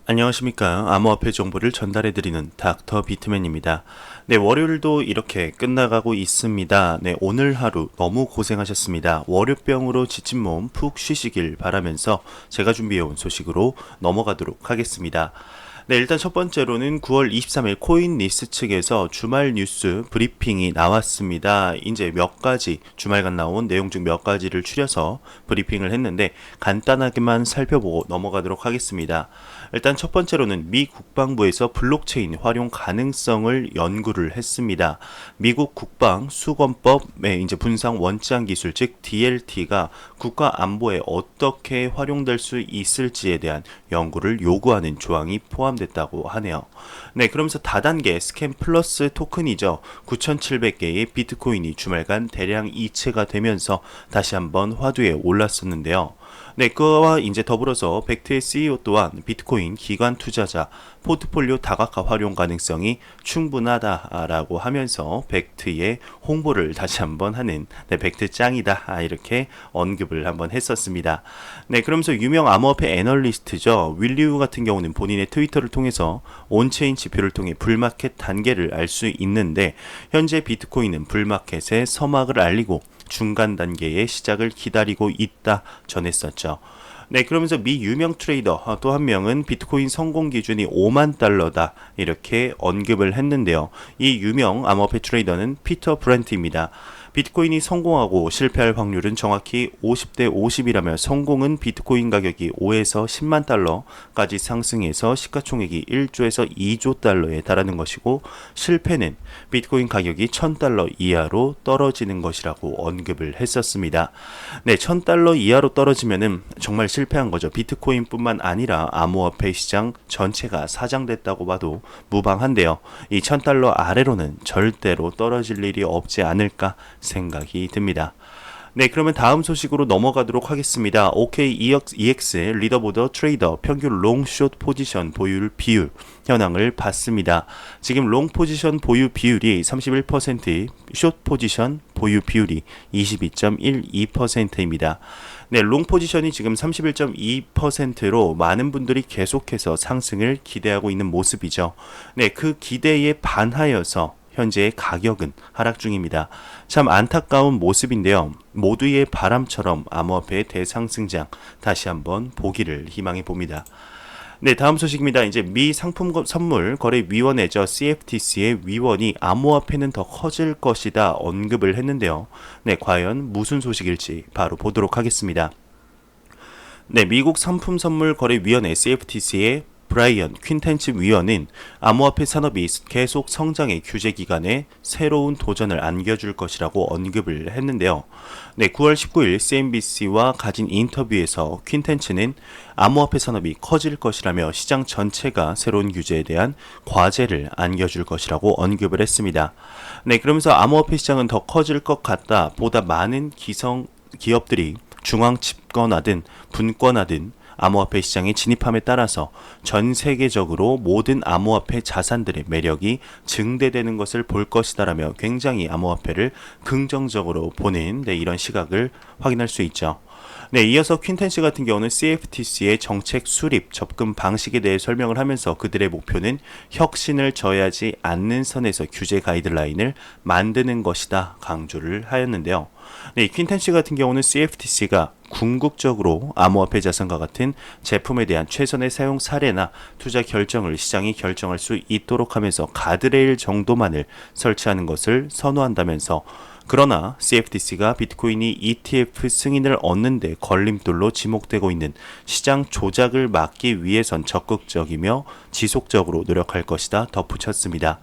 안녕하십니까. 암호화폐 정보를 전달해드리는 닥터 비트맨입니다. 네, 월요일도 이렇게 끝나가고 있습니다. 네, 오늘 하루 너무 고생하셨습니다. 월요병으로 지친 몸 푹 쉬시길 바라면서 제가 준비해온 소식으로 넘어가도록 하겠습니다. 네, 일단 첫 번째로는 9월 23일 코인리스 측에서 주말 뉴스 브리핑이 나왔습니다. 이제 몇 가지 주말간 나온 내용 중 몇 가지를 추려서 브리핑을 했는데 간단하게만 살펴보고 넘어가도록 하겠습니다. 일단 첫 번째로는 미 국방부에서 블록체인 활용 가능성을 연구를 했습니다. 미국 국방 수권법의 이제 분상 원장 기술 즉 DLT가 국가 안보에 어떻게 활용될 수 있을지에 대한 연구를 요구하는 조항이 포함됐다고 하네요. 네, 그러면서 다단계 스캔 플러스 토큰이죠. 9,700개의 비트코인이 주말간 대량 이체가 되면서 다시 한번 화두에 올랐었는데요. 네, 그와 이제 더불어서 벡트의 CEO 또한 비트코인 기관 투자자 포트폴리오 다각화 활용 가능성이 충분하다라고 하면서 벡트의 홍보를 다시 한번 하는 벡트 짱이다 이렇게 언급을 한번 했었습니다. 네, 그러면서 유명 암호화폐 애널리스트죠. 윌리우 같은 경우는 본인의 트위터를 통해서 온체인 지표를 통해 불마켓 단계를 알 수 있는데 현재 비트코인은 불마켓의 서막을 알리고 중간 단계의 시작을 기다리고 있다 전했었죠. 네, 그러면서 미 유명 트레이더 또 한 명은 비트코인 성공 기준이 5만 달러다 이렇게 언급을 했는데요. 이 유명 암호화폐 트레이더는 피터 브렌트입니다. 비트코인이 성공하고 실패할 확률은 정확히 50대 50이라며 성공은 비트코인 가격이 5에서 10만 달러까지 상승해서 시가총액이 1조에서 2조 달러에 달하는 것이고 실패는 비트코인 가격이 1000달러 이하로 떨어지는 것이라고 언급을 했었습니다. 네, 1000달러 이하로 떨어지면은 정말 실패한 거죠. 비트코인뿐만 아니라 암호화폐 시장 전체가 사장됐다고 봐도 무방한데요. 이 1000달러 아래로는 절대로 떨어질 일이 없지 않을까 생각이 듭니다. 네, 그러면 다음 소식으로 넘어가도록 하겠습니다. OKEX 리더보드 트레이더 평균 롱숏 포지션 보유 비율 현황을 봤습니다. 지금 롱 포지션 보유 비율이 31%, 숏 포지션 보유 비율이 22.12%입니다. 네, 롱 포지션이 지금 31.2%로 많은 분들이 계속해서 상승을 기대하고 있는 모습이죠. 네, 그 기대에 반하여서 현재의 가격은 하락 중입니다. 참 안타까운 모습인데요. 모두의 바람처럼 암호화폐의 대상승장 다시 한번 보기를 희망해 봅니다. 네, 다음 소식입니다. 이제 미 상품 선물 거래위원회죠. CFTC의 위원이 암호화폐는 더 커질 것이다 언급을 했는데요. 네, 과연 무슨 소식일지 바로 보도록 하겠습니다. 네, 미국 상품선물거래위원회 CFTC의 브라이언 퀸텐츠 위원은 암호화폐 산업이 계속 성장의 규제 기간에 새로운 도전을 안겨줄 것이라고 언급을 했는데요. 네, 9월 19일 CNBC와 가진 인터뷰에서 퀸텐츠는 암호화폐 산업이 커질 것이라며 시장 전체가 새로운 규제에 대한 과제를 안겨줄 것이라고 언급을 했습니다. 네, 그러면서 암호화폐 시장은 더 커질 것 같다. 보다 많은 기업들이 중앙 집권하든 분권하든 암호화폐 시장에 진입함에 따라서 전 세계적으로 모든 암호화폐 자산들의 매력이 증대되는 것을 볼 것이다라며 굉장히 암호화폐를 긍정적으로 보는 이런 시각을 확인할 수 있죠. 네, 이어서 퀸텐츠 같은 경우는 CFTC의 정책 수립, 접근 방식에 대해 설명을 하면서 그들의 목표는 혁신을 저해하지 않는 선에서 규제 가이드라인을 만드는 것이다 강조를 하였는데요. 네, 퀸텐츠 같은 경우는 CFTC가 궁극적으로 암호화폐 자산과 같은 제품에 대한 최선의 사용 사례나 투자 결정을 시장이 결정할 수 있도록 하면서 가드레일 정도만을 설치하는 것을 선호한다면서 그러나 CFTC가 비트코인이 ETF 승인을 얻는 데 걸림돌로 지목되고 있는 시장 조작을 막기 위해선 적극적이며 지속적으로 노력할 것이다 덧붙였습니다.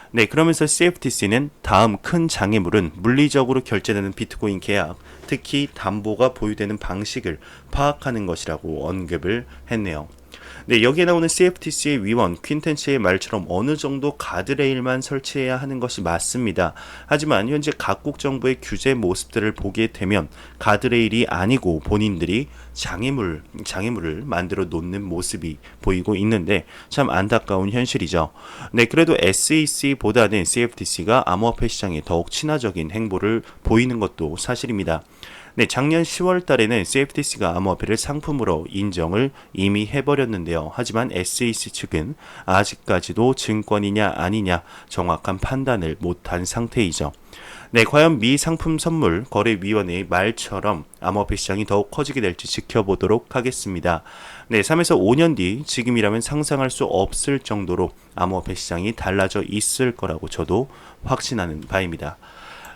네, 그러면서 CFTC는 다음 큰 장애물은 물리적으로 결제되는 비트코인 계약, 특히 담보가 보유되는 방식을 파악하는 것이라고 언급을 했네요. 네, 여기에 나오는 CFTC의 위원 퀸텐츠의 말처럼 어느 정도 가드레일만 설치해야 하는 것이 맞습니다. 하지만 현재 각국 정부의 규제 모습들을 보게 되면 가드레일이 아니고 본인들이 장애물을 만들어 놓는 모습이 보이고 있는데 참 안타까운 현실이죠. 네, 그래도 SEC보다는 CFTC가 암호화폐 시장에 더욱 친화적인 행보를 보이는 것도 사실입니다. 네, 작년 10월 달에는 CFTC가 암호화폐를 상품으로 인정을 이미 해버렸는데요. 하지만 SEC 측은 아직까지도 증권이냐 아니냐 정확한 판단을 못한 상태이죠. 네, 과연 미 상품 선물 거래위원회의 말처럼 암호화폐 시장이 더욱 커지게 될지 지켜보도록 하겠습니다. 네, 3에서 5년 뒤 지금이라면 상상할 수 없을 정도로 암호화폐 시장이 달라져 있을 거라고 저도 확신하는 바입니다.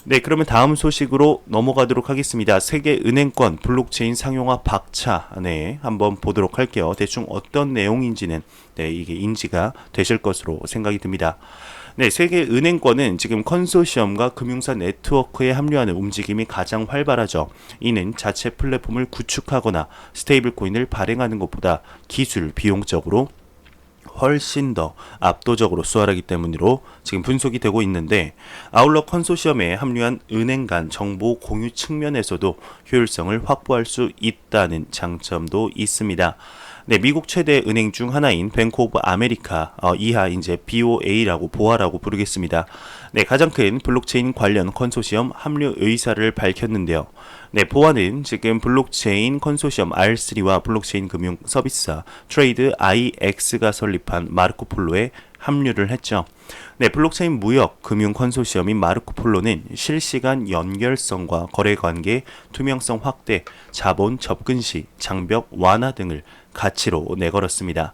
네, 그러면 다음 소식으로 넘어가도록 하겠습니다. 세계 은행권 블록체인 상용화 박차, 네, 한번 보도록 할게요. 대충 어떤 내용인지는 네, 이게 인지가 되실 것으로 생각이 듭니다. 네, 세계 은행권은 지금 컨소시엄과 금융사 네트워크에 합류하는 움직임이 가장 활발하죠. 이는 자체 플랫폼을 구축하거나 스테이블 코인을 발행하는 것보다 기술, 비용적으로 훨씬 더 압도적으로 수월하기 때문으로 지금 분석이 되고 있는데, 아울러 컨소시엄에 합류한 은행 간 정보 공유 측면에서도 효율성을 확보할 수 있다는 장점도 있습니다. 네, 미국 최대 은행 중 하나인 뱅크 오브 아메리카, 이하 이제 BOA라고 보아라고 부르겠습니다. 네, 가장 큰 블록체인 관련 컨소시엄 합류 의사를 밝혔는데요. 네, 보아는 지금 블록체인 컨소시엄 R3와 블록체인 금융 서비스사 트레이드 IX가 설립한 마르코폴로에 합류를 했죠. 네, 블록체인 무역 금융 컨소시엄인 마르코폴로는 실시간 연결성과 거래 관계 투명성 확대, 자본 접근 시 장벽 완화 등을 가치로 내걸었습니다.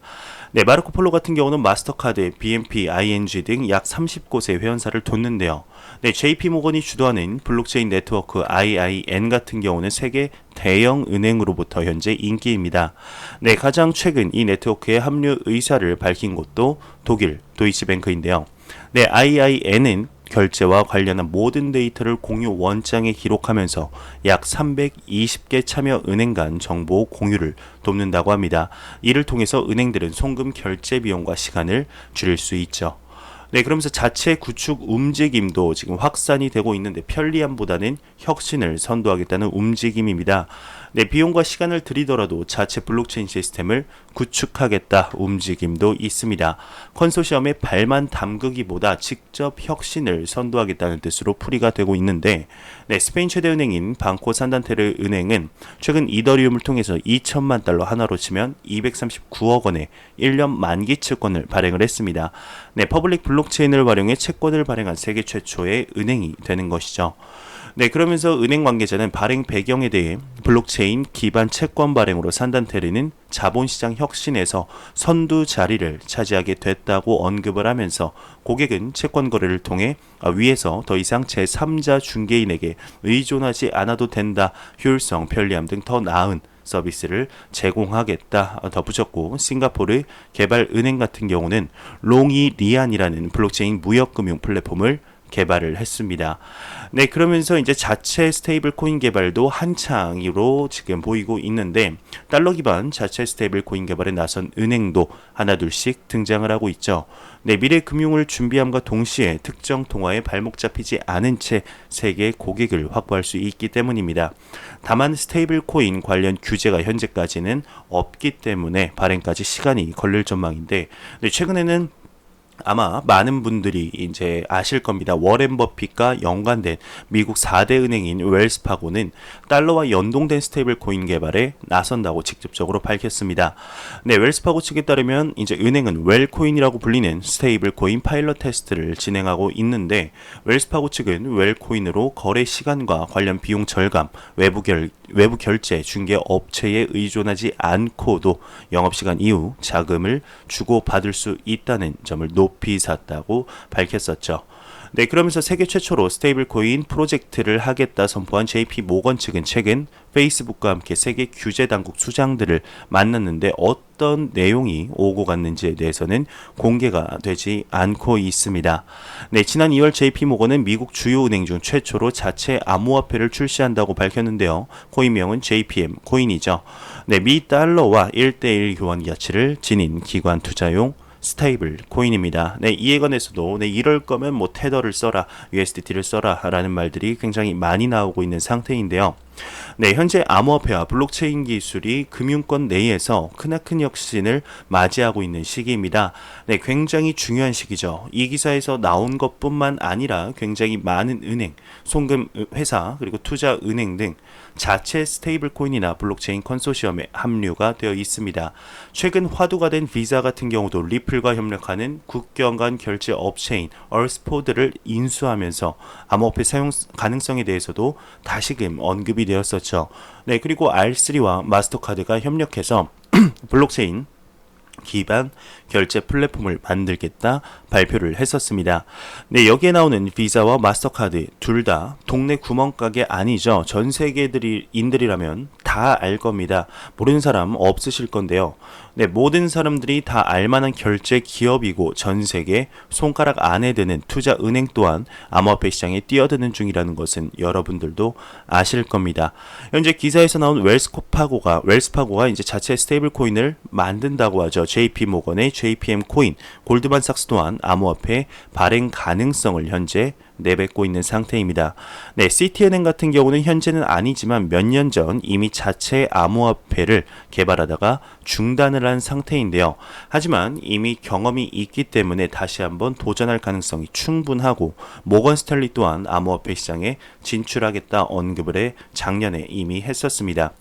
네, 마르코폴로 같은 경우는 마스터카드, BNP, ING 등 약 30곳의 회원사를 뒀는데요. 네, JP모건이 주도하는 블록체인 네트워크 IIN 같은 경우는 세계 대형 은행으로부터 현재 인기입니다. 네, 가장 최근 이 네트워크에 합류 의사를 밝힌 곳도 독일 도이치뱅크인데요. 네, IIN은 결제와 관련한 모든 데이터를 공유 원장에 기록하면서 약 320개 참여 은행 간 정보 공유를 돕는다고 합니다. 이를 통해서 은행들은 송금 결제 비용과 시간을 줄일 수 있죠. 네, 그러면서 자체 구축 움직임도 지금 확산이 되고 있는데 편리함보다는 혁신을 선도하겠다는 움직임입니다. 네, 비용과 시간을 들이더라도 자체 블록체인 시스템을 구축하겠다 움직임도 있습니다. 컨소시엄의 발만 담그기보다 직접 혁신을 선도하겠다는 뜻으로 풀이가 되고 있는데, 네, 스페인 최대 은행인 방코 산단테르 은행은 최근 이더리움을 통해서 2천만 달러 하나로 치면 239억 원의 1년 만기 채권을 발행을 했습니다. 네, 퍼블릭 블록체인을 활용해 채권을 발행한 세계 최초의 은행이 되는 것이죠. 네, 그러면서 은행 관계자는 발행 배경에 대해 블록체인 기반 채권 발행으로 산단테르는 자본시장 혁신에서 선두 자리를 차지하게 됐다고 언급을 하면서 고객은 채권 거래를 통해 위에서 더 이상 제3자 중개인에게 의존하지 않아도 된다, 효율성, 편리함 등 더 나은 서비스를 제공하겠다 덧붙였고, 싱가포르 개발 은행 같은 경우는 롱이리안이라는 블록체인 무역금융 플랫폼을 개발을 했습니다. 네, 그러면서 이제 자체 스테이블 코인 개발도 한창으로 지금 보이고 있는데, 달러 기반 자체 스테이블 코인 개발에 나선 은행도 하나둘씩 등장을 하고 있죠. 네, 미래 금융을 준비함과 동시에 특정 통화에 발목 잡히지 않은 채 세계 고객을 확보할 수 있기 때문입니다. 다만 스테이블 코인 관련 규제가 현재까지는 없기 때문에 발행까지 시간이 걸릴 전망인데, 네, 최근에는 아마 많은 분들이 이제 아실 겁니다. 워렌 버핏과 연관된 미국 4대 은행인 웰스파고는 달러와 연동된 스테이블 코인 개발에 나선다고 직접적으로 밝혔습니다. 네, 웰스파고 측에 따르면 이제 은행은 웰코인이라고 불리는 스테이블 코인 파일럿 테스트를 진행하고 있는데, 웰스파고 측은 웰코인으로 거래 시간과 관련 비용 절감, 외부 결제 중개 업체에 의존하지 않고도 영업시간 이후 자금을 주고 받을 수 있다는 점을 높이 샀다고 밝혔었죠. 네, 그러면서 세계 최초로 스테이블 코인 프로젝트를 하겠다 선포한 JP 모건 측은 최근 페이스북과 함께 세계 규제 당국 수장들을 만났는데 어떤 내용이 오고 갔는지에 대해서는 공개가 되지 않고 있습니다. 네, 지난 2월 JP 모건은 미국 주요 은행 중 최초로 자체 암호화폐를 출시한다고 밝혔는데요. 코인명은 JPM 코인이죠. 네, 미 달러와 1대1 교환 가치를 지닌 기관 투자용 스테이블 코인입니다. 네, 이에 관해서도 네, 이럴 거면 뭐 테더를 써라, USDT를 써라 라는 말들이 굉장히 많이 나오고 있는 상태인데요. 네, 현재 암호화폐와 블록체인 기술이 금융권 내에서 크나큰 혁신을 맞이하고 있는 시기입니다. 네, 굉장히 중요한 시기죠. 이 기사에서 나온 것뿐만 아니라 굉장히 많은 은행, 송금 회사, 그리고 투자 은행 등 자체 스테이블 코인이나 블록체인 컨소시엄에 합류가 되어 있습니다. 최근 화두가 된 비자 같은 경우도 리플과 협력하는 국경 간 결제 업체인 얼스포드를 인수하면서 암호화폐 사용 가능성에 대해서도 다시금 언급이 되었었죠. 네, 그리고 R3와 마스터카드가 협력해서 블록체인 기반 결제 플랫폼을 만들겠다 발표를 했었습니다. 네, 여기에 나오는 비자와 마스터카드 둘 다 동네 구멍가게 아니죠. 전 세계인들이라면 다 알 겁니다. 모르는 사람 없으실 건데요. 네, 모든 사람들이 다 알만한 결제 기업이고 전 세계 손가락 안에 드는 투자 은행 또한 암호화폐 시장에 뛰어드는 중이라는 것은 여러분들도 아실 겁니다. 현재 기사에서 나온 웰스파고가 이제 자체 스테이블 코인을 만든다고 하죠. JP 모건의 JPM 코인, 골드만삭스 또한 암호화폐 발행 가능성을 현재 내뱉고 있는 상태입니다. 네, 시티은행 같은 경우는 현재는 아니지만 몇 년 전 이미 자체 암호화폐를 개발하다가 중단을 한 상태인데요. 하지만 이미 경험이 있기 때문에 다시 한번 도전할 가능성이 충분하고 모건 스탠리 또한 암호화폐 시장에 진출하겠다 언급을 해 작년에 이미 했었습니다.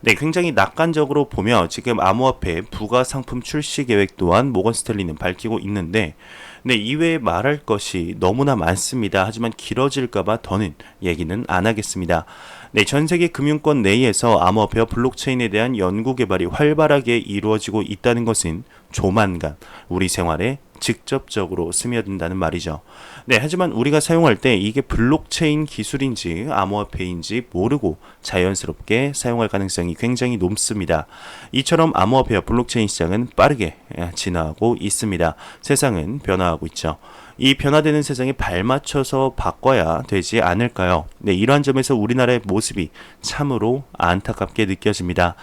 네, 굉장히 낙관적으로 보며 지금 암호화폐 부가 상품 출시 계획 또한 모건 스탠리는 밝히고 있는데 네, 이외에 말할 것이 너무나 많습니다. 하지만 길어질까봐 더는 얘기는 안 하겠습니다. 네, 전 세계 금융권 내에서 암호화폐와 블록체인에 대한 연구 개발이 활발하게 이루어지고 있다는 것은 조만간 우리 생활에 직접적으로 스며든다는 말이죠. 네, 하지만 우리가 사용할 때 이게 블록체인 기술인지 암호화폐인지 모르고 자연스럽게 사용할 가능성이 굉장히 높습니다. 이처럼 암호화폐와 블록체인 시장은 빠르게 진화하고 있습니다. 세상은 변화하고 있죠. 이 변화되는 세상에 발맞춰서 바꿔야 되지 않을까요? 네, 이러한 점에서 우리나라의 모습이 참으로 안타깝게 느껴집니다.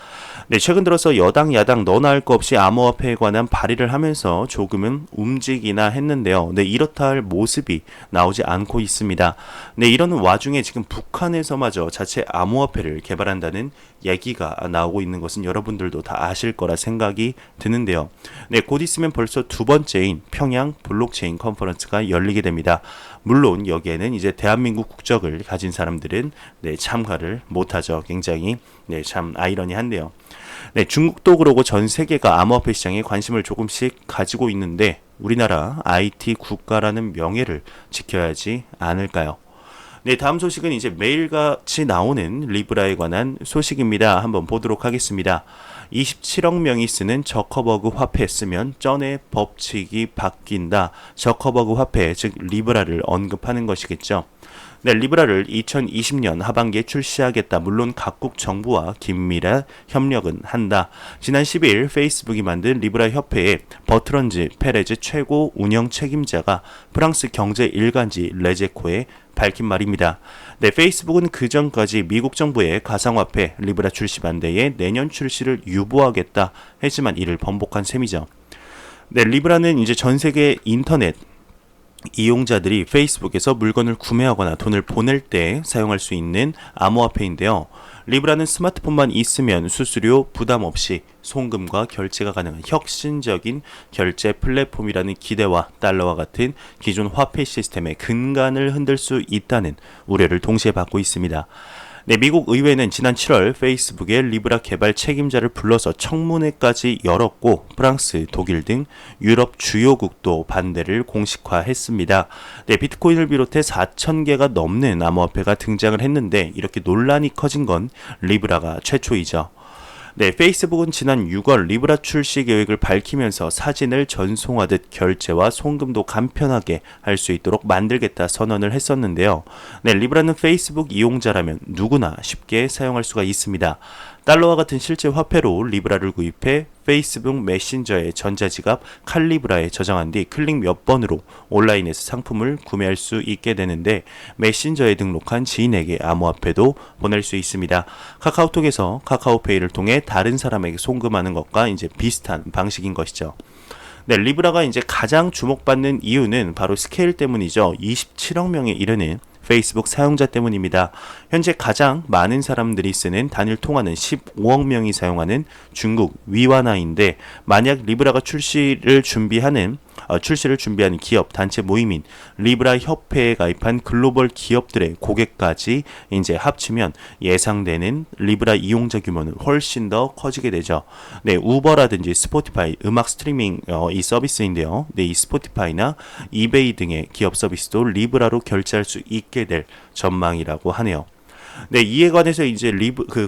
네, 최근 들어서 여당, 야당 너나 할 거 없이 암호화폐에 관한 발의를 하면서 조금은 움직이나 했는데요. 네, 이렇다 할 모습이 나오지 않고 있습니다. 네, 이런 와중에 지금 북한에서마저 자체 암호화폐를 개발한다는 얘기가 나오고 있는 것은 여러분들도 다 아실 거라 생각이 드는데요. 네, 곧 있으면 벌써 두 번째인 평양 블록체인 컨퍼런스가 열리게 됩니다. 물론 여기에는 이제 대한민국 국적을 가진 사람들은 네, 참가를 못하죠. 굉장히 네, 참 아이러니한데요. 네, 중국도 그러고 전 세계가 암호화폐 시장에 관심을 조금씩 가지고 있는데 우리나라 IT 국가라는 명예를 지켜야 하지 않을까요? 네, 다음 소식은 이제 매일같이 나오는 리브라에 관한 소식입니다. 한번 보도록 하겠습니다. 27억 명이 쓰는 저커버그 화폐 쓰면 쩐의 법칙이 바뀐다. 저커버그 화폐, 즉 리브라를 언급하는 것이겠죠. 네, 리브라를 2020년 하반기에 출시하겠다. 물론 각국 정부와 긴밀한 협력은 한다. 지난 10일 페이스북이 만든 리브라 협회의 버트런즈 페레즈 최고 운영 책임자가 프랑스 경제 일간지 레제코에 밝힌 말입니다. 네, 페이스북은 그 전까지 미국 정부의 가상화폐 리브라 출시 반대에 내년 출시를 유보하겠다 했지만 이를 번복한 셈이죠. 네, 리브라는 이제 전 세계 인터넷 이용자들이 페이스북에서 물건을 구매하거나 돈을 보낼 때 사용할 수 있는 암호화폐인데요. 리브라는 스마트폰만 있으면 수수료 부담 없이 송금과 결제가 가능한 혁신적인 결제 플랫폼이라는 기대와 달러와 같은 기존 화폐 시스템의 근간을 흔들 수 있다는 우려를 동시에 받고 있습니다. 네, 미국 의회는 지난 7월 페이스북의 리브라 개발 책임자를 불러서 청문회까지 열었고 프랑스, 독일 등 유럽 주요국도 반대를 공식화했습니다. 네, 비트코인을 비롯해 4,000개가 넘는 암호화폐가 등장을 했는데 이렇게 논란이 커진 건 리브라가 최초이죠. 네, 페이스북은 지난 6월 리브라 출시 계획을 밝히면서 사진을 전송하듯 결제와 송금도 간편하게 할 수 있도록 만들겠다 선언을 했었는데요. 네, 리브라는 페이스북 이용자라면 누구나 쉽게 사용할 수가 있습니다. 달러와 같은 실제 화폐로 리브라를 구입해 페이스북 메신저의 전자지갑 칼리브라에 저장한 뒤 클릭 몇 번으로 온라인에서 상품을 구매할 수 있게 되는데 메신저에 등록한 지인에게 암호화폐도 보낼 수 있습니다. 카카오톡에서 카카오페이를 통해 다른 사람에게 송금하는 것과 이제 비슷한 방식인 것이죠. 네, 리브라가 이제 가장 주목받는 이유는 바로 스케일 때문이죠. 27억 명에 이르는 페이스북 사용자 때문입니다. 현재 가장 많은 사람들이 쓰는 단일 통화는 15억 명이 사용하는 중국 위와나인데, 만약 리브라가 출시를 준비하는 기업 단체 모임인 리브라 협회에 가입한 글로벌 기업들의 고객까지 이제 합치면 예상되는 리브라 이용자 규모는 훨씬 더 커지게 되죠. 네, 우버라든지 스포티파이, 음악 스트리밍 이 서비스인데요. 네, 이 스포티파이나 이베이 등의 기업 서비스도 리브라로 결제할 수 있게 될 전망이라고 하네요. 네, 이에 관해서 이제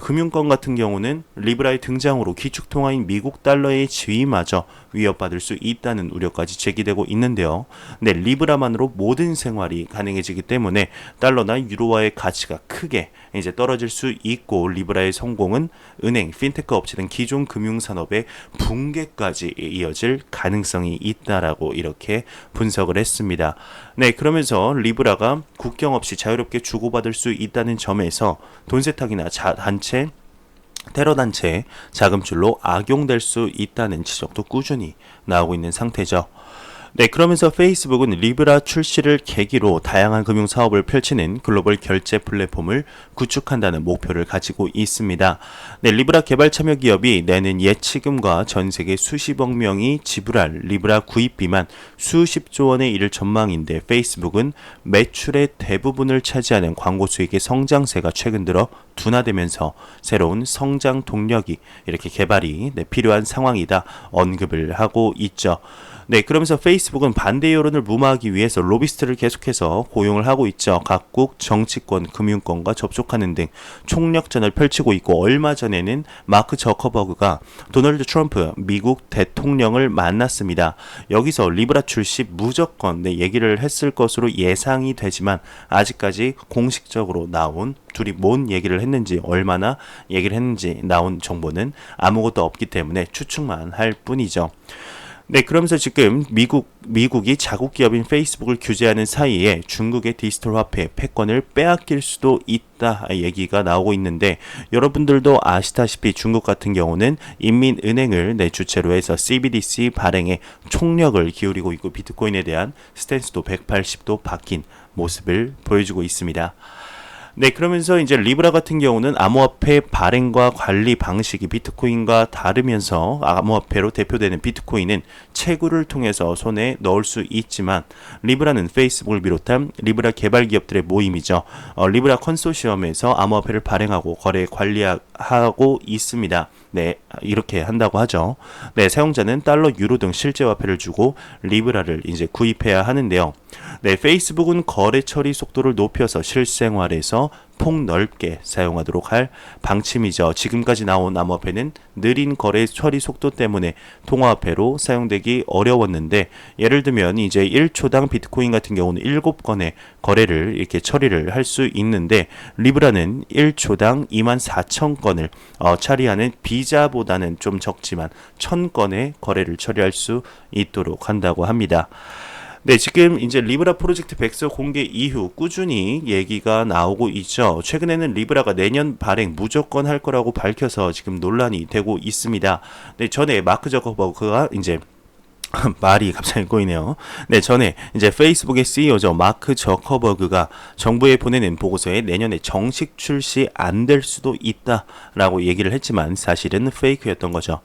금융권 같은 경우는 리브라의 등장으로 기축통화인 미국 달러의 지위마저 위협받을 수 있다는 우려까지 제기되고 있는데요. 네, 리브라만으로 모든 생활이 가능해지기 때문에 달러나 유로화의 가치가 크게 이제 떨어질 수 있고, 리브라의 성공은 은행, 핀테크 업체 등 기존 금융산업의 붕괴까지 이어질 가능성이 있다라고 이렇게 분석을 했습니다. 네, 그러면서 리브라가 국경 없이 자유롭게 주고받을 수 있다는 점에서 돈 세탁이나 테러 단체 자금줄로 악용될 수 있다는 지적도 꾸준히 나오고 있는 상태죠. 네, 그러면서 페이스북은 리브라 출시를 계기로 다양한 금융 사업을 펼치는 글로벌 결제 플랫폼을 구축한다는 목표를 가지고 있습니다. 네, 리브라 개발 참여 기업이 내는 예치금과 전 세계 수십억 명이 지불할 리브라 구입비만 수십조 원에 이를 전망인데, 페이스북은 매출의 대부분을 차지하는 광고 수익의 성장세가 최근 들어 둔화되면서 새로운 성장 동력이 이렇게 개발이 필요한 상황이다 언급을 하고 있죠. 네, 그러면서 페이스북은 반대 여론을 무마하기 위해서 로비스트를 계속해서 고용을 하고 있죠. 각국 정치권, 금융권과 접촉하는 등 총력전을 펼치고 있고, 얼마 전에는 마크 저커버그가 도널드 트럼프 미국 대통령을 만났습니다. 여기서 리브라 출시 무조건 얘기를 했을 것으로 예상이 되지만, 아직까지 공식적으로 나온 둘이 뭔 얘기를 했는지, 얼마나 얘기를 했는지 나온 정보는 아무것도 없기 때문에 추측만 할 뿐이죠. 네, 그러면서 지금 미국이 자국 기업인 페이스북을 규제하는 사이에 중국의 디지털 화폐 패권을 빼앗길 수도 있다 얘기가 나오고 있는데, 여러분들도 아시다시피 중국 같은 경우는 인민은행을 주체로 해서 CBDC 발행에 총력을 기울이고 있고, 비트코인에 대한 스탠스도 180도 바뀐 모습을 보여주고 있습니다. 네, 그러면서 이제 리브라 같은 경우는 암호화폐 발행과 관리 방식이 비트코인과 다르면서, 암호화폐로 대표되는 비트코인은 채굴을 통해서 손에 넣을 수 있지만, 리브라는 페이스북을 비롯한 리브라 개발 기업들의 모임이죠. 리브라 컨소시엄에서 암호화폐를 발행하고 거래 관리하고 있습니다. 네, 이렇게 한다고 하죠. 네, 사용자는 달러, 유로 등 실제 화폐를 주고 리브라를 이제 구입해야 하는데요. 네, 페이스북은 거래 처리 속도를 높여서 실생활에서 폭넓게 사용하도록 할 방침이죠. 지금까지 나온 암호화폐는 느린 거래 처리 속도 때문에 통화화폐로 사용되기 어려웠는데, 예를 들면 이제 1초당 비트코인 같은 경우는 7건의 거래를 이렇게 처리를 할 수 있는데, 리브라는 1초당 24,000건을 처리하는, 비자보다는 좀 적지만 1,000건의 거래를 처리할 수 있도록 한다고 합니다. 네, 지금 이제 리브라 프로젝트 백서 공개 이후 꾸준히 얘기가 나오고 있죠. 최근에는 리브라가 내년 발행 무조건 할 거라고 밝혀서 지금 논란이 되고 있습니다. 네, 전에 마크 저커버그가 이제 말이 갑자기 꼬이네요. 네, 전에 이제 페이스북의 CEO죠. 마크 저커버그가 정부에 보내는 보고서에 내년에 정식 출시 안 될 수도 있다라고 얘기를 했지만, 사실은 페이크였던 거죠.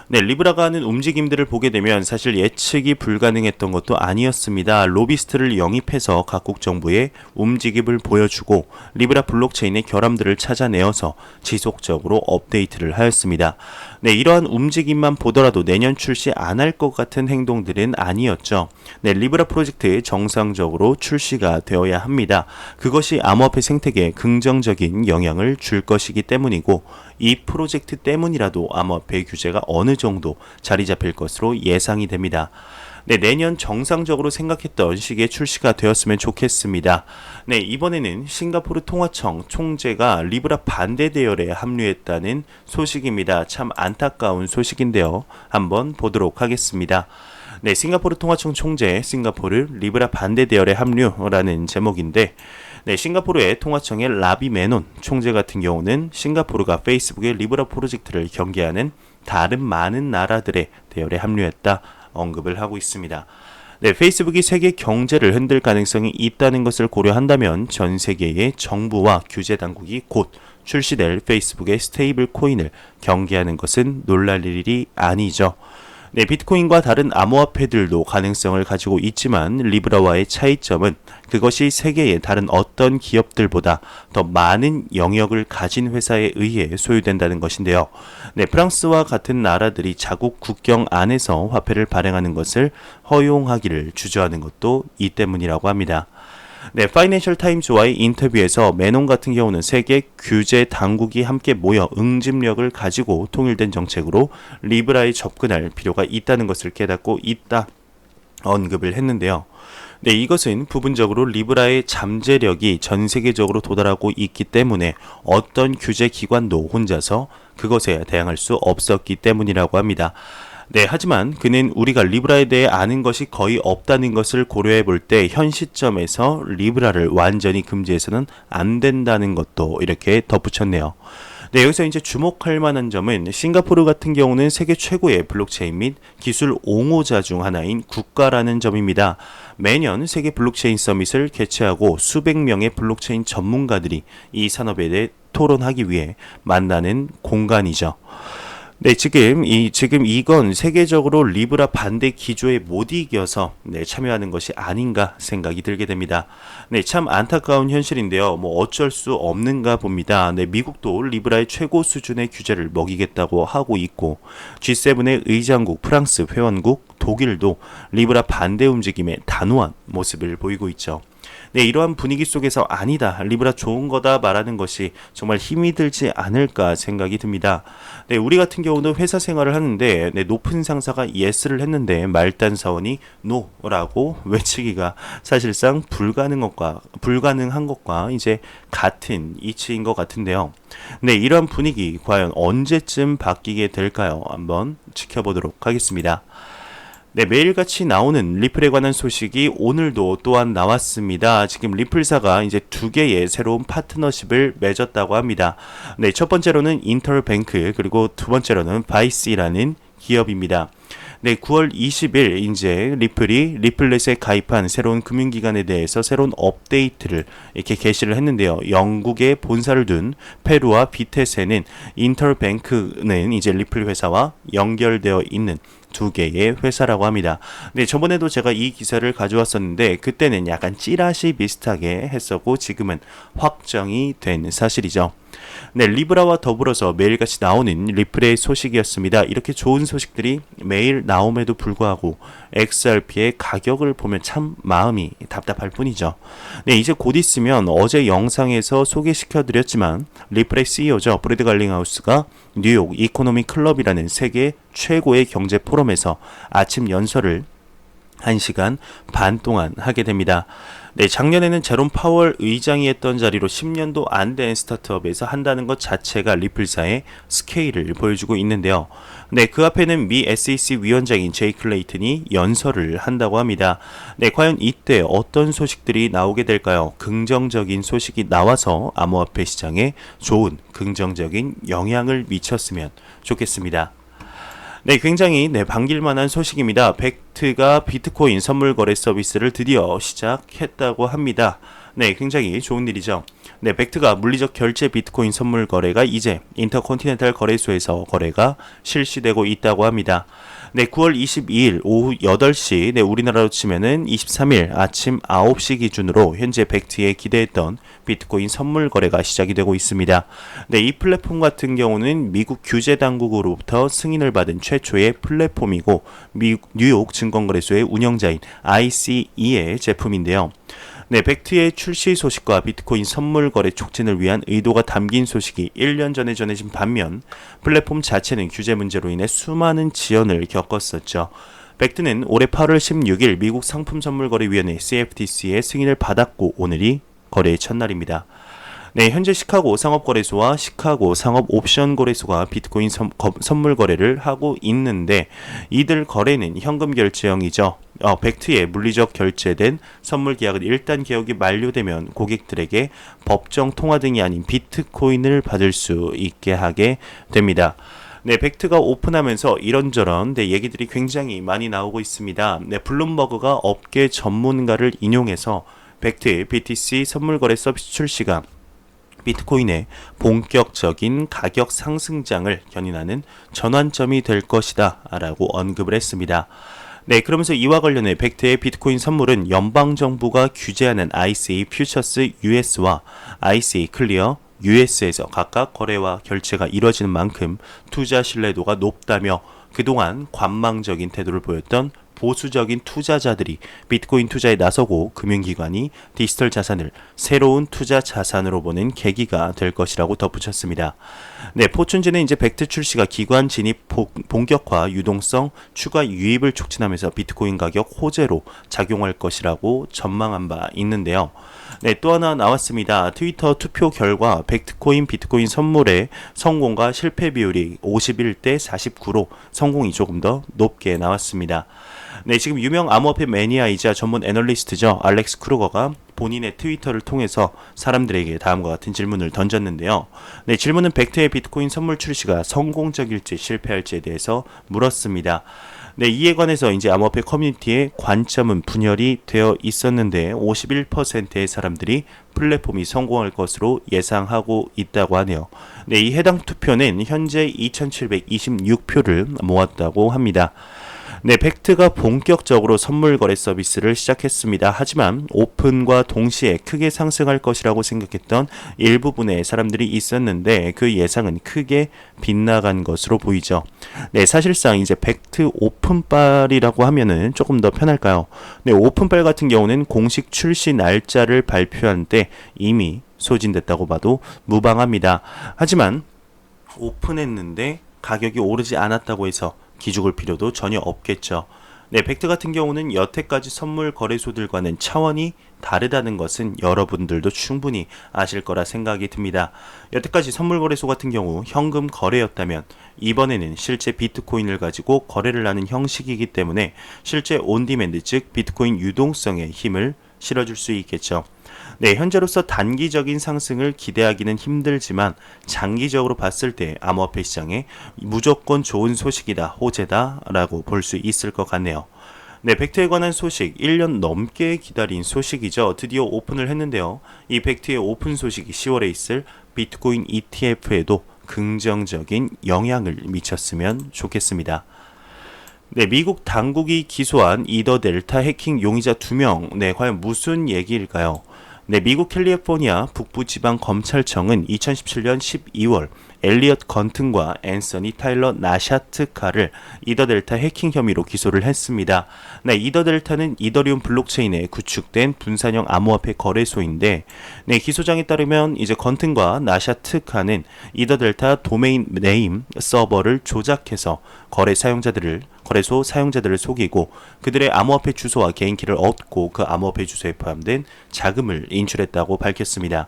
네, 리브라가 하는 움직임들을 보게 되면 사실 예측이 불가능했던 것도 아니었습니다. 로비스트를 영입해서 각국 정부의 움직임을 보여주고, 리브라 블록체인의 결함들을 찾아내어서 지속적으로 업데이트를 하였습니다. 네, 이러한 움직임만 보더라도 내년 출시 안 할 것 같은 행동들은 아니었죠. 네, 리브라 프로젝트 정상적으로 출시가 되어야 합니다. 그것이 암호화폐 생태계에 긍정적인 영향을 줄 것이기 때문이고, 이 프로젝트 때문이라도 암호화폐 규제가 어느 정도 자리 잡힐 것으로 예상이 됩니다. 네, 내년 정상적으로 생각했던 시기에 출시가 되었으면 좋겠습니다. 네, 이번에는 싱가포르 통화청 총재가 리브라 반대 대열에 합류했다는 소식입니다. 참 안타까운 소식인데요. 한번 보도록 하겠습니다. 네, 싱가포르 통화청 총재, 싱가포르 리브라 반대 대열에 합류라는 제목인데, 네, 싱가포르의 통화청의 라비 메논 총재 같은 경우는 싱가포르가 페이스북의 리브라 프로젝트를 경계하는 다른 많은 나라들의 대열에 합류했다 언급을 하고 있습니다. 네, 페이스북이 세계 경제를 흔들 가능성이 있다는 것을 고려한다면 전 세계의 정부와 규제 당국이 곧 출시될 페이스북의 스테이블 코인을 경계하는 것은 놀랄 일이 아니죠. 네, 비트코인과 다른 암호화폐들도 가능성을 가지고 있지만 리브라와의 차이점은 그것이 세계의 다른 어떤 기업들보다 더 많은 영역을 가진 회사에 의해 소유된다는 것인데요. 네, 프랑스와 같은 나라들이 자국 국경 안에서 화폐를 발행하는 것을 허용하기를 주저하는 것도 이 때문이라고 합니다. 네, 파이낸셜 타임즈와의 인터뷰에서 매논 같은 경우는 세계 규제 당국이 함께 모여 응집력을 가지고 통일된 정책으로 리브라에 접근할 필요가 있다는 것을 깨닫고 있다 언급을 했는데요. 네, 이것은 부분적으로 리브라의 잠재력이 전 세계적으로 도달하고 있기 때문에 어떤 규제 기관도 혼자서 그것에 대항할 수 없었기 때문이라고 합니다. 네, 하지만 그는 우리가 리브라에 대해 아는 것이 거의 없다는 것을 고려해 볼 때 현 시점에서 리브라를 완전히 금지해서는 안 된다는 것도 이렇게 덧붙였네요. 네, 여기서 이제 주목할 만한 점은 싱가포르 같은 경우는 세계 최고의 블록체인 및 기술 옹호자 중 하나인 국가라는 점입니다. 매년 세계 블록체인 서밋을 개최하고 수백 명의 블록체인 전문가들이 이 산업에 대해 토론하기 위해 만나는 공간이죠. 네, 지금 이건 세계적으로 리브라 반대 기조에 못 이겨서 참여하는 것이 아닌가 생각이 들게 됩니다. 네, 참 안타까운 현실인데요. 뭐 어쩔 수 없는가 봅니다. 네, 미국도 리브라의 최고 수준의 규제를 먹이겠다고 하고 있고 G7의 의장국 프랑스 회원국 독일도 리브라 반대 움직임에 단호한 모습을 보이고 있죠. 네, 이러한 분위기 속에서 아니다, 리브라 좋은 거다 말하는 것이 정말 힘이 들지 않을까 생각이 듭니다. 네, 우리 같은 경우는 회사 생활을 하는데 높은 상사가 yes를 했는데 말단 사원이 no라고 외치기가 사실상 불가능한 것과 이제 같은 이치인 것 같은데요. 네, 이러한 분위기 과연 언제쯤 바뀌게 될까요? 한번 지켜보도록 하겠습니다. 네, 매일같이 나오는 리플에 관한 소식이 오늘도 또한 나왔습니다. 지금 리플사가 이제 두 개의 새로운 파트너십을 맺었다고 합니다. 네, 첫 번째로는 인터뱅크, 그리고 두 번째로는 바이시라는 기업입니다. 네, 9월 20일 이제 리플이 리플렛에 가입한 새로운 금융기관에 대해서 새로운 업데이트를 이렇게 게시를 했는데요. 영국에 본사를 둔 페루와 비테세는 인터뱅크는 이제 리플 회사와 연결되어 있는 두 개의 회사라고 합니다. 네, 저번에도 제가 이 기사를 가져왔었는데 그때는 약간 찌라시 비슷하게 했었고 지금은 확정이 된 사실이죠. 네, 리브라와 더불어서 매일같이 나오는 리플의 소식이었습니다. 이렇게 좋은 소식들이 매일 나옴에도 불구하고 XRP의 가격을 보면 참 마음이 답답할 뿐이죠. 네, 이제 곧 있으면 어제 영상에서 소개시켜드렸지만 리플의 CEO죠. 브래드 갈링하우스가 뉴욕 이코노미 클럽이라는 세계 최고의 경제 포럼에서 아침 연설을 1시간 반 동안 하게 됩니다. 네, 작년에는 제롬 파월 의장이 했던 자리로 10년도 안 된 스타트업에서 한다는 것 자체가 리플사의 스케일을 보여주고 있는데요. 네, 그 앞에는 미 SEC 위원장인 제이 클레이튼이 연설을 한다고 합니다. 네, 과연 이때 어떤 소식들이 나오게 될까요? 긍정적인 소식이 나와서 암호화폐 시장에 좋은 긍정적인 영향을 미쳤으면 좋겠습니다. 네, 굉장히 반길만한 소식입니다. 벡트가 비트코인 선물 거래 서비스를 드디어 시작했다고 합니다. 네, 굉장히 좋은 일이죠. 네, 벡트가 물리적 결제 비트코인 선물 거래가 이제 인터컨티넨탈 거래소에서 거래가 실시되고 있다고 합니다. 네, 9월 22일 오후 8시, 네, 우리나라로 치면은 23일 아침 9시 기준으로 현재 벡트에 기대했던 비트코인 선물 거래가 시작이 되고 있습니다. 네, 이 플랫폼 같은 경우는 미국 규제 당국으로부터 승인을 받은 최초의 플랫폼이고 뉴욕 증권거래소의 운영자인 ICE의 제품인데요. 네, 벡트의 출시 소식과 비트코인 선물 거래 촉진을 위한 의도가 담긴 소식이 1년 전에 전해진 반면 플랫폼 자체는 규제 문제로 인해 수많은 지연을 겪었었죠. 벡트는 올해 8월 16일 미국 상품선물거래위원회 CFTC의 승인을 받았고 오늘이 거래의 첫날입니다. 네, 현재 시카고 상업거래소와 시카고 상업옵션거래소가 비트코인 선물 거래를 하고 있는데 이들 거래는 현금 결제형이죠. 벡트에 물리적 결제된 선물 계약은 일단 계약이 만료되면 고객들에게 법정 통화 등이 아닌 비트코인을 받을 수 있게 하게 됩니다. 네, 벡트가 오픈하면서 이런저런 얘기들이 굉장히 많이 나오고 있습니다. 네, 블룸버그가 업계 전문가를 인용해서 벡트의 BTC 선물거래 서비스 출시가 비트코인의 본격적인 가격 상승장을 견인하는 전환점이 될 것이다 라고 언급을 했습니다. 네, 그러면서 이와 관련해 벡트의 비트코인 선물은 연방정부가 규제하는 ICE 퓨처스 US와 ICE 클리어 US에서 각각 거래와 결제가 이뤄지는 만큼 투자 신뢰도가 높다며 그동안 관망적인 태도를 보였던 보수적인 투자자들이 비트코인 투자에 나서고 금융기관이 디지털 자산을 새로운 투자 자산으로 보는 계기가 될 것이라고 덧붙였습니다. 네, 포춘지는 이제 벡트 출시가 기관 진입 본격화 유동성 추가 유입을 촉진하면서 비트코인 가격 호재로 작용할 것이라고 전망한 바 있는데요. 네, 또 하나 나왔습니다. 트위터 투표 결과 비트코인 선물의 성공과 실패 비율이 51대 49로 성공이 조금 더 높게 나왔습니다. 네, 지금 유명 암호화폐 매니아이자 전문 애널리스트죠. 알렉스 크루거가 본인의 트위터를 통해서 사람들에게 다음과 같은 질문을 던졌는데요. 네, 질문은 벡트의 비트코인 선물 출시가 성공적일지 실패할지에 대해서 물었습니다. 네, 이에 관해서 이제 암호화폐 커뮤니티의 관점은 분열이 되어 있었는데 51%의 사람들이 플랫폼이 성공할 것으로 예상하고 있다고 하네요. 네, 이 해당 투표는 현재 2,726표를 모았다고 합니다. 네, 벡트가 본격적으로 선물 거래 서비스를 시작했습니다. 하지만 오픈과 동시에 크게 상승할 것이라고 생각했던 일부분의 사람들이 있었는데 그 예상은 크게 빗나간 것으로 보이죠. 네, 사실상 이제 벡트 오픈빨이라고 하면은 조금 더 편할까요? 네, 오픈빨 같은 경우는 공식 출시 날짜를 발표한 때 이미 소진됐다고 봐도 무방합니다. 하지만 오픈했는데 가격이 오르지 않았다고 해서 기죽을 필요도 전혀 없겠죠. 네, 벡트 같은 경우는 여태까지 선물 거래소들과는 차원이 다르다는 것은 여러분들도 충분히 아실 거라 생각이 듭니다. 여태까지 선물 거래소 같은 경우 현금 거래였다면 이번에는 실제 비트코인을 가지고 거래를 하는 형식이기 때문에 실제 온디맨드 즉 비트코인 유동성에 힘을 실어줄 수 있겠죠. 네, 현재로서 단기적인 상승을 기대하기는 힘들지만 장기적으로 봤을 때 암호화폐 시장에 무조건 좋은 소식이다, 호재다 라고 볼 수 있을 것 같네요. 네, 벡트에 관한 소식 1년 넘게 기다린 소식이죠. 드디어 오픈을 했는데요. 이 벡트의 오픈 소식이 10월에 있을 비트코인 ETF에도 긍정적인 영향을 미쳤으면 좋겠습니다. 네, 미국 당국이 기소한 이더 델타 해킹 용의자 2명. 네, 과연 무슨 얘기일까요? 네, 미국 캘리포니아 북부지방 검찰청은 2017년 12월 엘리엇 건튼과 앤서니 타일러 나샤트카를 이더델타 해킹 혐의로 기소를 했습니다. 네, 이더델타는 이더리움 블록체인에 구축된 분산형 암호화폐 거래소인데, 네, 기소장에 따르면 이제 건튼과 나샤트카는 이더델타 도메인 네임 서버를 조작해서 거래소 사용자들을 속이고 그들의 암호화폐 주소와 개인키를 얻고 그 암호화폐 주소에 포함된 자금을 인출했다고 밝혔습니다.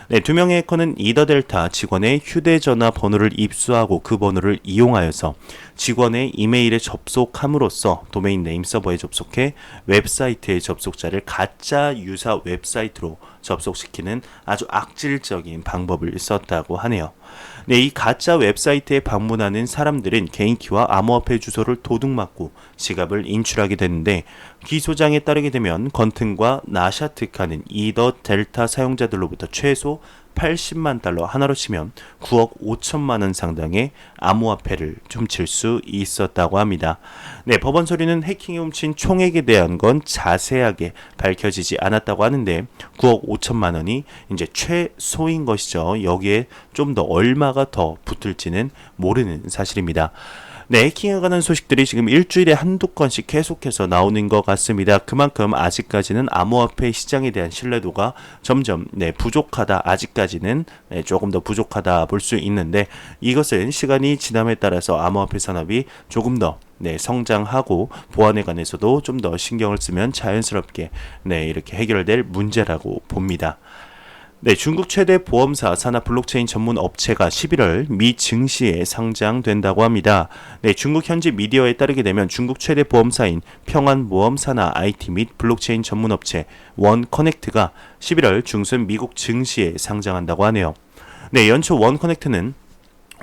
네, 두 명의 해커는 이더델타 직원의 휴대전화 번호를 입수하고 그 번호를 이용하여서 직원의 이메일에 접속함으로써 도메인 네임 서버에 접속해 웹사이트의 접속자를 가짜 유사 웹사이트로 접속시키는 아주 악질적인 방법을 썼다고 하네요. 네, 이 가짜 웹사이트에 방문하는 사람들은 개인키와 암호화폐 주소를 도둑맞고 지갑을 인출하게 되는데 기소장에 따르게 되면 건튼과 나샤트카는 이더 델타 사용자들로부터 최소 80만 달러 하나로 치면 9억 5천만 원 상당의 암호화폐를 훔칠 수 있었다고 합니다. 네, 법원 소리는 해킹에 훔친 총액에 대한 건 자세하게 밝혀지지 않았다고 하는데 9억 5천만 원이 이제 최소인 것이죠. 여기에 좀 더 얼마가 더 붙을지는 모르는 사실입니다. 네, 해킹에 관한 소식들이 지금 일주일에 한두 건씩 계속해서 나오는 것 같습니다. 그만큼 아직까지는 암호화폐 시장에 대한 신뢰도가 점점 부족하다. 아직까지는 조금 더 부족하다 볼 수 있는데 이것은 시간이 지남에 따라서 암호화폐 산업이 조금 더 성장하고 보안에 관해서도 좀 더 신경을 쓰면 자연스럽게 이렇게 해결될 문제라고 봅니다. 네, 중국 최대 보험사 산하 블록체인 전문 업체가 11월 미 증시에 상장된다고 합니다. 네, 중국 현지 미디어에 따르게 되면 중국 최대 보험사인 평안보험 산하 IT 및 블록체인 전문 업체 원커넥트가 11월 중순 미국 증시에 상장한다고 하네요. 네, 연초 원커넥트는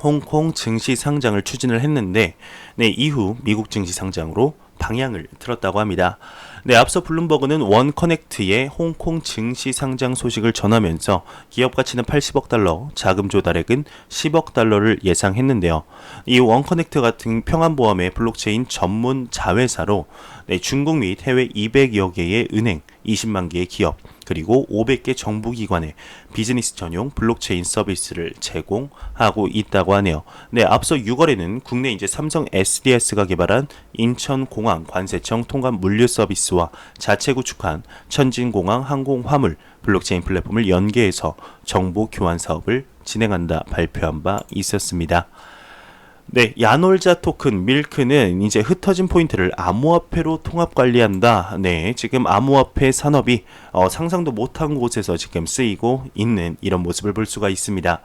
홍콩 증시 상장을 추진을 했는데 네, 이후 미국 증시 상장으로 방향을 틀었다고 합니다. 네, 앞서 블룸버그는 원커넥트의 홍콩 증시 상장 소식을 전하면서 기업 가치는 80억 달러, 자금 조달액은 10억 달러를 예상했는데요. 이 원커넥트 같은 평안보험의 블록체인 전문 자회사로 네, 중국 및 해외 200여 개의 은행, 20만 개의 기업, 그리고 500개 정부기관에 비즈니스 전용 블록체인 서비스를 제공하고 있다고 하네요. 네, 앞서 6월에는 국내 이제 삼성 SDS가 개발한 인천공항 관세청 통관 물류 서비스와 자체 구축한 천진공항 항공화물 블록체인 플랫폼을 연계해서 정보 교환 사업을 진행한다 발표한 바 있었습니다. 네, 야놀자 토큰 밀크는 이제 흩어진 포인트를 암호화폐로 통합 관리한다. 네, 지금 암호화폐 산업이 상상도 못한 곳에서 지금 쓰이고 있는 이런 모습을 볼 수가 있습니다.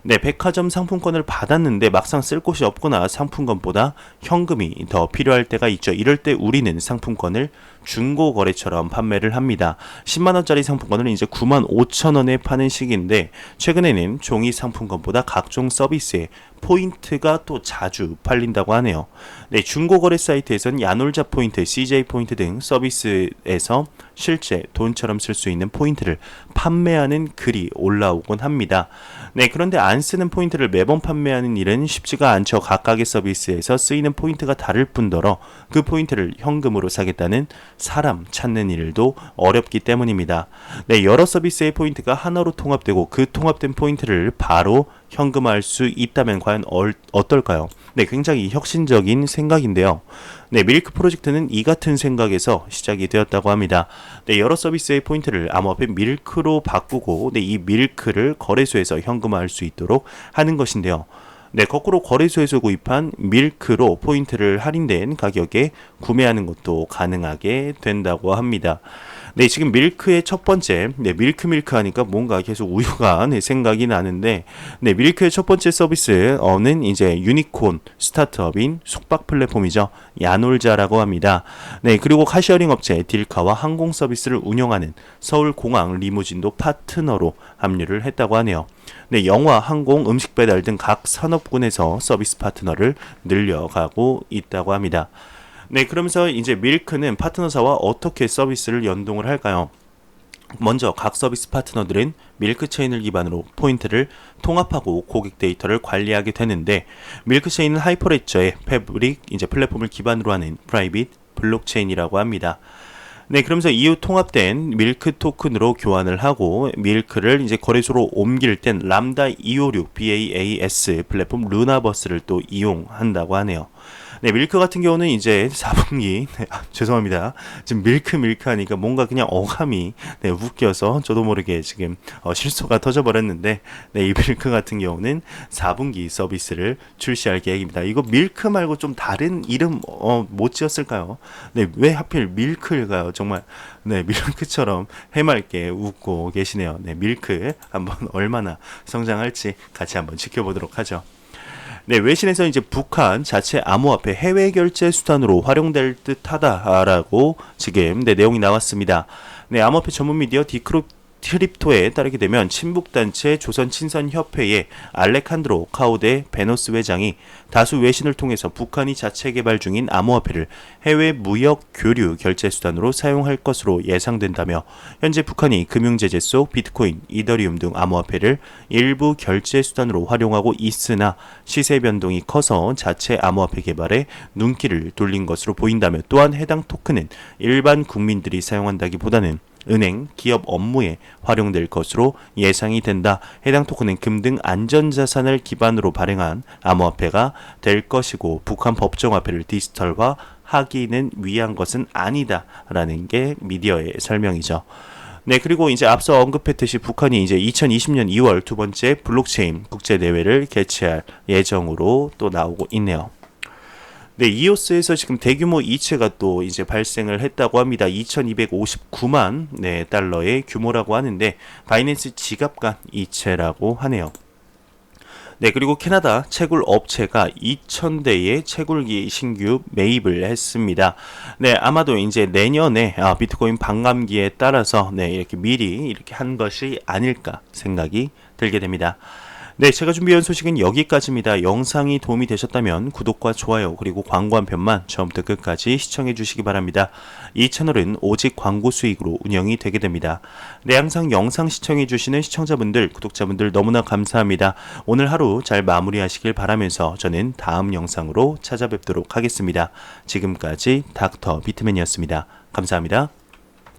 네, 백화점 상품권을 받았는데 막상 쓸 곳이 없거나 상품권보다 현금이 더 필요할 때가 있죠. 이럴 때 우리는 상품권을 중고 거래처럼 판매를 합니다. 10만원짜리 상품권을 이제 95,000원에 파는 시기인데 최근에는 종이 상품권보다 각종 서비스에 포인트가 또 자주 팔린다고 하네요. 네, 중고거래 사이트에서는 야놀자 포인트, CJ 포인트 등 서비스에서 실제 돈처럼 쓸 수 있는 포인트를 판매하는 글이 올라오곤 합니다. 네, 그런데 안 쓰는 포인트를 매번 판매하는 일은 쉽지가 않죠. 각각의 서비스에서 쓰이는 포인트가 다를 뿐더러 그 포인트를 현금으로 사겠다는 사람 찾는 일도 어렵기 때문입니다. 네, 여러 서비스의 포인트가 하나로 통합되고 그 통합된 포인트를 바로 현금화할 수 있다면 과연 어떨까요? 네, 굉장히 혁신적인 생각인데요. 네, 밀크 프로젝트는 이 같은 생각에서 시작이 되었다고 합니다. 네, 여러 서비스의 포인트를 암호화폐 밀크로 바꾸고 네, 이 밀크를 거래소에서 현금화할 수 있도록 하는 것인데요. 네, 거꾸로 거래소에서 구입한 밀크로 포인트를 할인된 가격에 구매하는 것도 가능하게 된다고 합니다. 네, 지금 밀크의 첫 번째, 네, 밀크 하니까 뭔가 계속 우유가 네, 생각이 나는데, 네, 밀크의 첫 번째 서비스는 이제 유니콘 스타트업인 숙박 플랫폼이죠. 야놀자라고 합니다. 네, 그리고 카시어링 업체 딜카와 항공 서비스를 운영하는 서울공항 리무진도 파트너로 합류를 했다고 하네요. 네, 영화, 항공, 음식 배달 등 각 산업군에서 서비스 파트너를 늘려가고 있다고 합니다. 네, 그러면서 이제 밀크는 파트너사와 어떻게 서비스를 연동을 할까요? 먼저 각 서비스 파트너들은 밀크체인을 기반으로 포인트를 통합하고 고객 데이터를 관리하게 되는데 밀크체인은 하이퍼레저의 패브릭 이제 플랫폼을 기반으로 하는 프라이빗 블록체인이라고 합니다. 네, 그러면서 이후 통합된 밀크 토큰으로 교환을 하고 밀크를 이제 거래소로 옮길 땐 람다 256 BAAS 플랫폼 루나버스를 또 이용한다고 하네요. 네, 밀크 같은 경우는 이제 4분기 죄송합니다. 지금 밀크 하니까 뭔가 그냥 어감이 네, 웃겨서 저도 모르게 지금 실수가 터져버렸는데 네, 이 밀크 같은 경우는 4분기 서비스를 출시할 계획입니다. 이거 밀크 말고 좀 다른 이름 못 지었을까요? 네, 왜 하필 밀크일까요? 정말 네, 밀크처럼 해맑게 웃고 계시네요. 네, 밀크 한번 얼마나 성장할지 같이 한번 지켜보도록 하죠. 네, 외신에서 이제 북한 자체 암호화폐 해외 결제 수단으로 활용될 듯하다라고 지금 네, 내용이 나왔습니다. 네, 암호화폐 전문 미디어 디크립토에 따르게 되면 친북단체 조선친선협회의 알레칸드로 카우데 베노스 회장이 다수 외신을 통해서 북한이 자체 개발 중인 암호화폐를 해외 무역 교류 결제 수단으로 사용할 것으로 예상된다며 현재 북한이 금융제재 속 비트코인, 이더리움 등 암호화폐를 일부 결제 수단으로 활용하고 있으나 시세 변동이 커서 자체 암호화폐 개발에 눈길을 돌린 것으로 보인다며 또한 해당 토큰은 일반 국민들이 사용한다기보다는 은행, 기업 업무에 활용될 것으로 예상이 된다. 해당 토큰은 금 등 안전자산을 기반으로 발행한 암호화폐가 될 것이고 북한 법정화폐를 디지털화 하기는 위한 것은 아니다. 라는 게 미디어의 설명이죠. 네, 그리고 이제 앞서 언급했듯이 북한이 이제 2020년 2월 두 번째 블록체인 국제대회를 개최할 예정으로 또 나오고 있네요. 네, 이오스에서 지금 대규모 이체가 또 이제 발생을 했다고 합니다. 2259만 네, 달러의 규모라고 하는데 바이낸스 지갑간 이체라고 하네요. 네, 그리고 캐나다 채굴 업체가 2,000대의 채굴기 신규 매입을 했습니다. 네, 아마도 이제 내년에 비트코인 반감기에 따라서 네, 이렇게 미리 이렇게 한 것이 아닐까 생각이 들게 됩니다. 네, 제가 준비한 소식은 여기까지입니다. 영상이 도움이 되셨다면 구독과 좋아요 그리고 광고 한 편만 처음부터 끝까지 시청해 주시기 바랍니다. 이 채널은 오직 광고 수익으로 운영이 되게 됩니다. 네, 항상 영상 시청해 주시는 시청자분들, 구독자분들 너무나 감사합니다. 오늘 하루 잘 마무리하시길 바라면서 저는 다음 영상으로 찾아뵙도록 하겠습니다. 지금까지 닥터 비트맨이었습니다. 감사합니다.